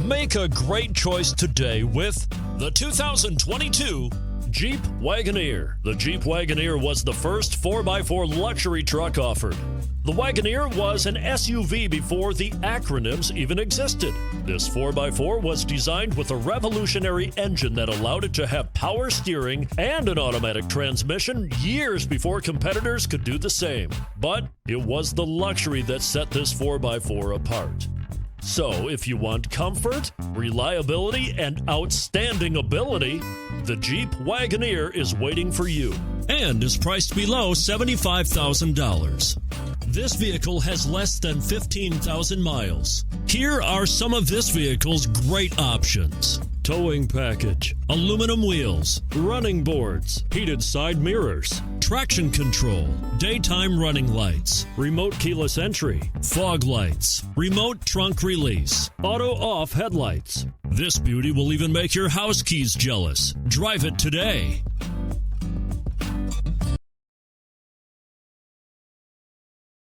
Make a great choice today with the 2022 Jeep Wagoneer. The Jeep Wagoneer was the first 4x4 luxury truck offered. The Wagoneer was an SUV before the acronyms even existed. This 4x4 was designed with a revolutionary engine that allowed it to have power steering and an automatic transmission years before competitors could do the same. But it was the luxury that set this 4x4 apart. So, if you want comfort, reliability, and outstanding ability, the Jeep Wagoneer is waiting for you and is priced below $75,000. This vehicle has less than 15,000 miles. Here are some of this vehicle's great options: towing package, aluminum wheels, running boards, heated side mirrors, traction control, daytime running lights, remote keyless entry, fog lights, remote trunk release, auto-off headlights. This beauty will even make your house keys jealous. Drive it today.